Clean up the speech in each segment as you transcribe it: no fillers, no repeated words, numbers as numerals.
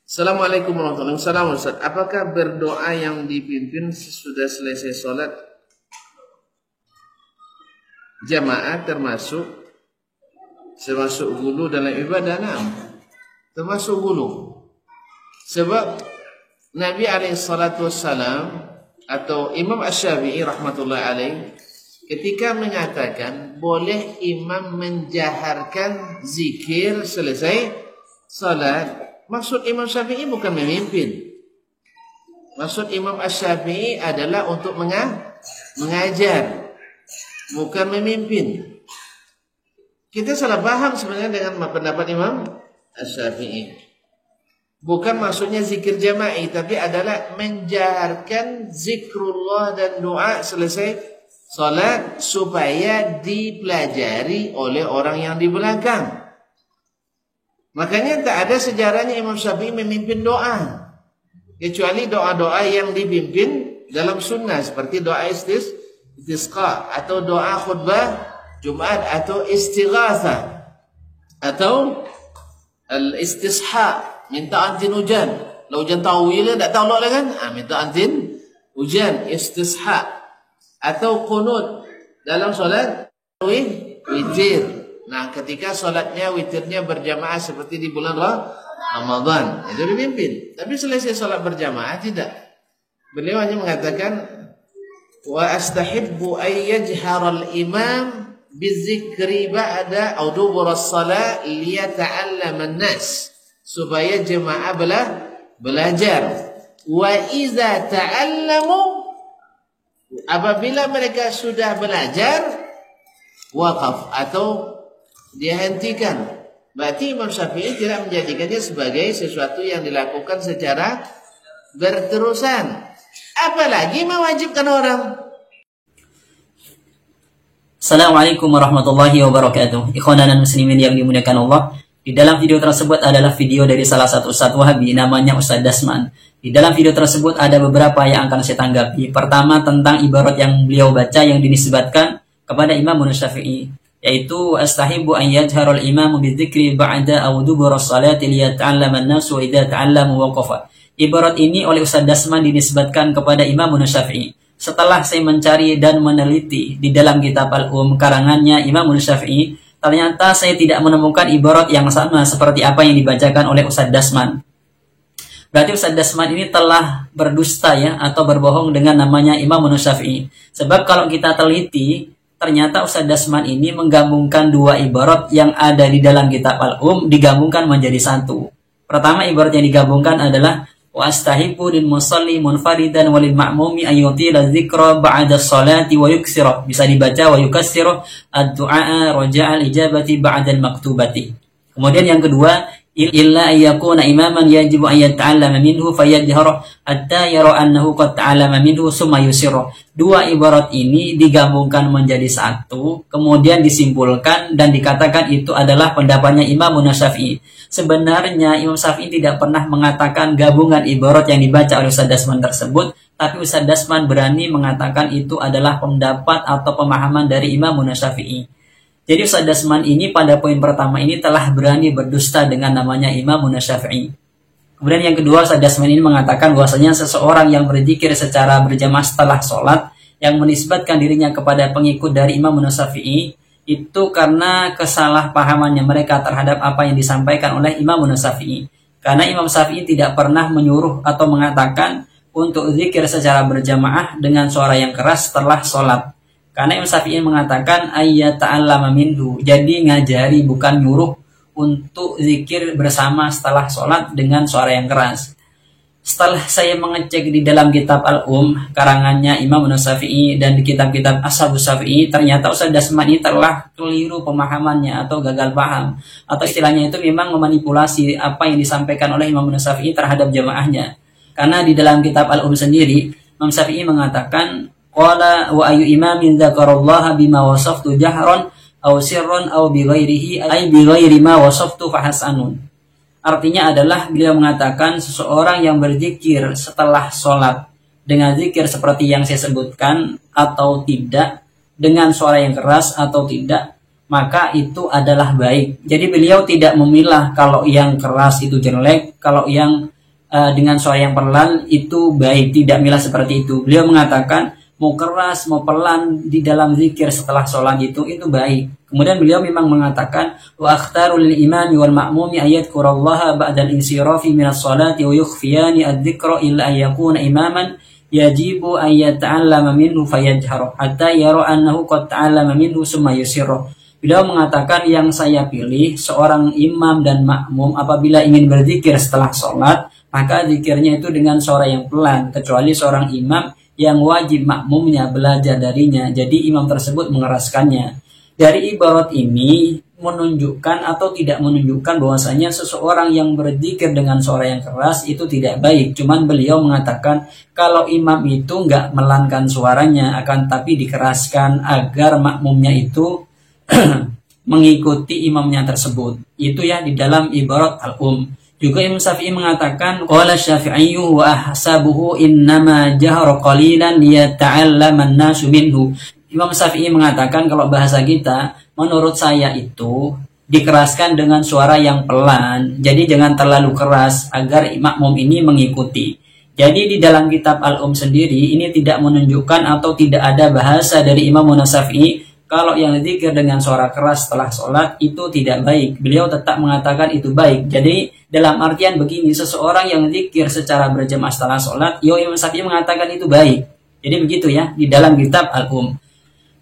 Assalamualaikum warahmatullahi wabarakatuh. Ustaz, apakah berdoa yang dipimpin sesudah selesai sholat jamaah termasuk gulu dalam ibadah? Nah, termasuk gulu. Sebab Nabi SAW atau Imam Asy-Syafi'i rahmatullahi alaih ketika mengatakan boleh imam menjaharkan zikir selesai salat, maksud Imam Syafi'i bukan memimpin. Maksud Imam Asy-Syafi'i adalah untuk mengajar, bukan memimpin. Kita salah paham sebenarnya dengan pendapat Imam Asy-Syafi'i. Bukan maksudnya zikir jama'i, tapi adalah menjaharkan zikrullah dan doa selesai salat supaya dipelajari oleh orang yang di belakang. Makanya tak ada sejarahnya Imam Syafi'i memimpin doa, kecuali doa-doa yang dipimpin dalam sunnah seperti doa istisqa atau doa khutbah Jumat atau istighatha atau al-istisha, minta antin hujan. Kalau hujan tawil tak tahu lah kan? Minta antin hujan, istisha atau qunut dalam solat witir. Nah, ketika solatnya witirnya berjamaah seperti di bulan Ramadan, itu dipimpin. Tapi selesai solat berjamaah tidak. Beliau hanya mengatakan wa astahibbu ay yajhara al-imam bizikri ba'da aw dubur as-salat liyata'allama an-nas, supaya jemaah belajar. Wa iza ta'allamu, apabila mereka sudah belajar, waqaf atau dia hentikan. Berarti Imam Syafi'i tidak menjadikannya sebagai sesuatu yang dilakukan secara berterusan, apalagi mewajibkan orang. Assalamualaikum warahmatullahi wabarakatuh. Ikhwan dan muslimin yang dimuliakan Allah. Di dalam video tersebut adalah video dari salah satu Ustadz Wahabi, namanya Ustadz Dasman. Di dalam video tersebut ada beberapa yang akan saya tanggapi. Pertama, tentang ibarat yang beliau baca yang dinisbatkan kepada Imam Syafi'i, yaitu astahibu an yajharul imamu bidzikri ba'da aw dubur as-salati liyata'allama an-nasu wa idza ta'allamu waqafa. Ibarat ini oleh Ustadz Dasman dinisbatkan kepada Imam Syafi'i. Setelah saya mencari dan meneliti di dalam kitab karangannya Imam Syafi'i, ternyata saya tidak menemukan ibarat yang sama seperti apa yang dibacakan oleh Ustadz Dasman. Berarti Ustadz Dasman ini telah berdusta ya, atau berbohong dengan namanya Imam Syafi'i. Sebab kalau kita teliti, ternyata Ustadz Dasman ini menggabungkan dua ibarat yang ada di dalam kitab digabungkan menjadi satu. Pertama, ibarat yang digabungkan adalah wa astahibu lil musalli munfaridan walil ma'mumi ayyutila dzikra ba'da sholati wa yuksira. Bisa dibaca wa yukassiru ad-du'a raja'al ijabati ba'da al-maktubati. Kemudian yang kedua, illa ayyakuna imaman yajibu an yata'allama minhu fayajharu hatta yara annahu qad ta'allama minhu summa yusirru. Dua ibarat ini digabungkan menjadi satu, kemudian disimpulkan dan dikatakan itu adalah pendapatnya Imam Syafi'i. Sebenarnya Imam Syafi'i tidak pernah mengatakan gabungan ibarat yang dibaca oleh Ustadz Dasman tersebut, tapi Ustadz Dasman berani mengatakan itu adalah pendapat atau pemahaman dari Imam Syafi'i. Jadi Ustadz Dasman ini pada poin pertama ini telah berani berdusta dengan namanya Imam Syafi'i. Kemudian yang kedua, Ustadz Dasman ini mengatakan bahwasanya seseorang yang berzikir secara berjamaah setelah sholat yang menisbatkan dirinya kepada pengikut dari Imam Syafi'i itu karena kesalahpahamannya mereka terhadap apa yang disampaikan oleh Imam Syafi'i. Karena Imam Syafi'i tidak pernah menyuruh atau mengatakan untuk zikir secara berjamaah dengan suara yang keras setelah sholat. Karena Imam Syafi'i mengatakan ayat ta'allama minhu, jadi ngajari bukan nyuruh untuk zikir bersama setelah sholat dengan suara yang keras. Setelah saya mengecek di dalam kitab karangannya Imam Syafi'i dan di kitab-kitab Ashabus Syafi'i, ternyata Ustadz Dasman ini telah keliru pemahamannya atau gagal paham, atau istilahnya itu memang memanipulasi apa yang disampaikan oleh Imam Syafi'i terhadap jamaahnya. Karena di dalam kitab sendiri, Imam Syafi'i mengatakan qala wa ayu imamin dzakarallaha bima wasaftu jahran aw sirran aw bi ghairihi ay bi ghairi ma wasaftu fahasanun. Artinya adalah beliau mengatakan seseorang yang berzikir setelah sholat dengan zikir seperti yang saya sebutkan atau tidak, dengan suara yang keras atau tidak, maka itu adalah baik. Jadi beliau tidak memilah kalau yang keras itu jelek, kalau yang dengan suara yang pelan itu baik, tidak milah seperti itu. Beliau mengatakan mau keras mau pelan di dalam zikir setelah sholat itu baik. Kemudian beliau memang mengatakan wa akhtarul lil imami wal ma'mumi ayadhkurallaha ba'da al-insirafi minas sholati wa yukhfiyani adh-dhikra illa an yakuna imaman yajibu an yata'allama minhu fayajharu hatta yara annahu qad ta'allama minhu summa yusirru. Beliau mengatakan yang saya pilih seorang imam dan makmum apabila ingin berzikir setelah sholat maka zikirnya itu dengan suara yang pelan, kecuali seorang imam yang wajib makmumnya belajar darinya, jadi imam tersebut mengeraskannya. Dari ibarat ini menunjukkan atau tidak menunjukkan bahwasanya seseorang yang berzikir dengan suara yang keras itu tidak baik. Cuman beliau mengatakan kalau imam itu nggak melankan suaranya, akan tapi dikeraskan agar makmumnya itu mengikuti imamnya tersebut. Itu ya di dalam ibarat al-um. Juga Imam Syafi'i mengatakan qala Syafi'i wa ahsabuhu innama jahra qalilan liyata'allama an-nasu minhu. Imam Syafi'i mengatakan kalau bahasa kita menurut saya itu dikeraskan dengan suara yang pelan. Jadi jangan terlalu keras agar makmum ini mengikuti. Jadi di dalam kitab Al-Um sendiri ini tidak menunjukkan atau tidak ada bahasa dari Imam Syafi'i kalau yang zikir dengan suara keras setelah sholat itu tidak baik. Beliau tetap mengatakan itu baik. Jadi dalam artian begini, seseorang yang zikir secara berjamaah setelah sholat, Imam Syafi'i mengatakan itu baik. Jadi begitu ya di dalam kitab Al-Um.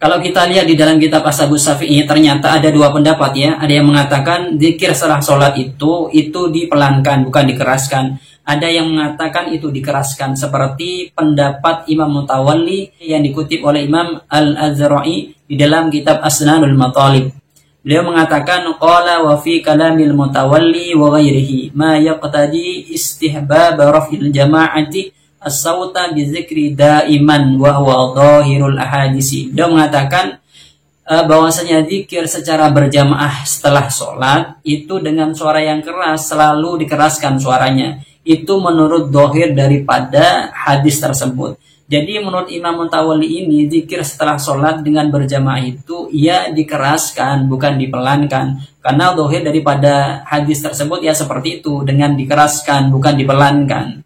Kalau kita lihat di dalam kitab Ashabus Syafi'i ternyata ada dua pendapat ya. Ada yang mengatakan zikir setelah sholat itu dipelankan bukan dikeraskan. Ada yang mengatakan itu dikeraskan seperti pendapat Imam Mutawalli yang dikutip oleh Imam Al-Azra'i di dalam kitab Asnanul Matalib. Beliau mengatakan qala wa fi kalamil Mutawalli wa ghairihi ma yaqtadi istihbab raf'il jama'ati as-sawta bi dzikri daiman wa huwa dhahirul ahadisi. Beliau mengatakan bahwasanya zikir secara berjamaah setelah sholat itu dengan suara yang keras selalu dikeraskan suaranya. Itu menurut dohir daripada hadis tersebut. Jadi menurut Imam Mutawalli ini zikir setelah sholat dengan berjamaah itu ya dikeraskan bukan dipelankan. Karena dohir daripada hadis tersebut ya seperti itu, dengan dikeraskan bukan dipelankan.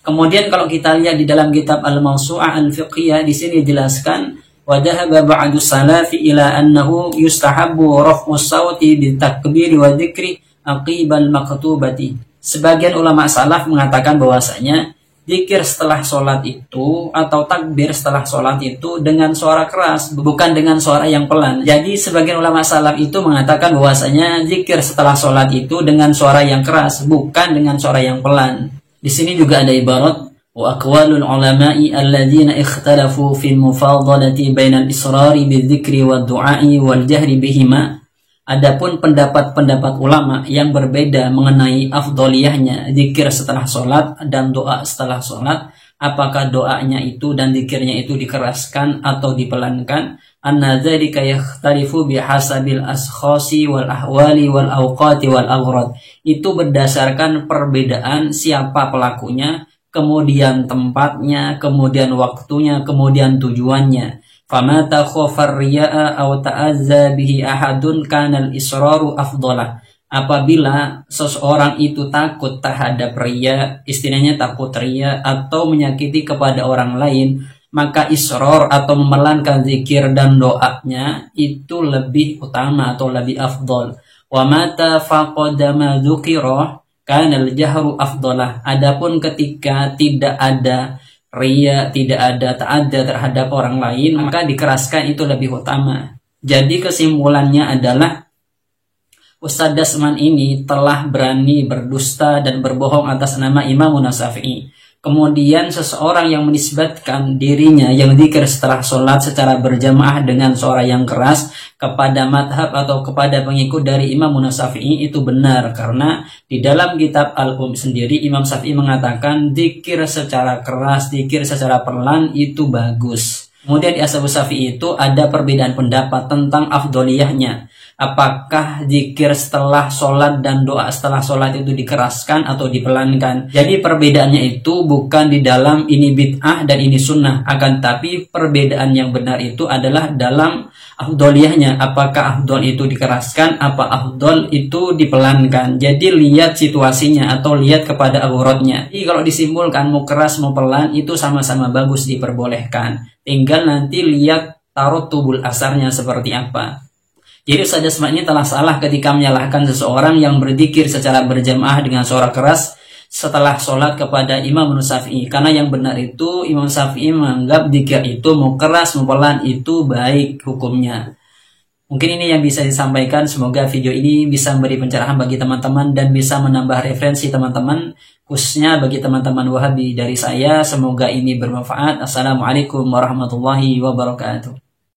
Kemudian kalau kita lihat di dalam kitab Al-Mawsu'ah Al-Fiqhiyah di sini dijelaskan wa dhahaba ba'du salafi ila annahu yustahabbu raf'us sauti bi takbir wa dzikri aqibal maktubati. Sebagian ulama salaf mengatakan bahwasanya zikir setelah sholat itu atau takbir setelah sholat itu dengan suara keras, bukan dengan suara yang pelan. Jadi sebagian ulama salaf itu mengatakan bahwasanya zikir setelah sholat itu dengan suara yang keras, bukan dengan suara yang pelan. Di sini juga ada ibarat wa aqwalul ulama'i alladzina ikhtalafu fil mufadalati bainal israri bidzikri wad du'a'i wal jahri bihima. Adapun pendapat-pendapat ulama yang berbeda mengenai afdoliyahnya zikir setelah sholat dan doa setelah sholat, apakah doanya itu dan zikirnya itu dikeraskan atau dipelankan, anna dzalika yakhtalifu bihasabil ashkhasi wal ahwali wal awqati wal aghrad. Itu berdasarkan perbedaan siapa pelakunya, kemudian tempatnya, kemudian waktunya, kemudian tujuannya. Fama takhafar riya'a aw ta'azza bihi ahadun kanal israru afdalah. Apabila seseorang itu takut terhadap riya, istilahnya takut riya atau menyakiti kepada orang lain, maka israr atau memelankan zikir dan doanya itu lebih utama atau lebih afdal. Wa mata faqada ma dzukira kanal jahru afdalah. Adapun ketika tidak ada riya, tidak ada ta'adda terhadap orang lain, maka dikeraskan itu lebih utama. Jadi kesimpulannya adalah Ustadz Dasman ini telah berani berdusta dan berbohong atas nama Imam Syafi'i. Kemudian seseorang yang menisbatkan dirinya yang zikir setelah sholat secara berjamaah dengan suara yang keras kepada madhab atau kepada pengikut dari Imam Syafi'i itu benar, karena di dalam kitab Al-Um sendiri Imam Syafi'i mengatakan zikir secara keras, zikir secara pelan itu bagus. Kemudian di Ashabus Syafi'i itu ada perbedaan pendapat tentang afdoliyahnya. apakah zikir setelah sholat dan doa setelah sholat itu dikeraskan atau dipelankan. Jadi perbedaannya itu bukan di dalam ini bid'ah dan ini sunnah, akan tapi perbedaan yang benar itu adalah dalam afdoliyahnya, apakah afdol itu dikeraskan, apa afdol itu dipelankan. Jadi lihat situasinya atau lihat kepada auratnya. Jadi kalau disimpulkan mau keras mau pelan itu sama-sama bagus, diperbolehkan. Tinggal nanti lihat tarot tubul asarnya seperti apa. Jadi Ustaz Dasman ini telah salah ketika menyalahkan seseorang yang berzikir secara berjamaah dengan suara keras setelah sholat kepada Imam Syafi'i. Karena yang benar itu Imam Syafi'i menganggap zikir itu mau keras mau pelan itu baik hukumnya. Mungkin ini yang bisa disampaikan. Semoga video ini bisa memberi pencerahan bagi teman-teman dan bisa menambah referensi teman-teman, khususnya bagi teman-teman Wahabi dari saya. Semoga ini bermanfaat. Assalamualaikum warahmatullahi wabarakatuh.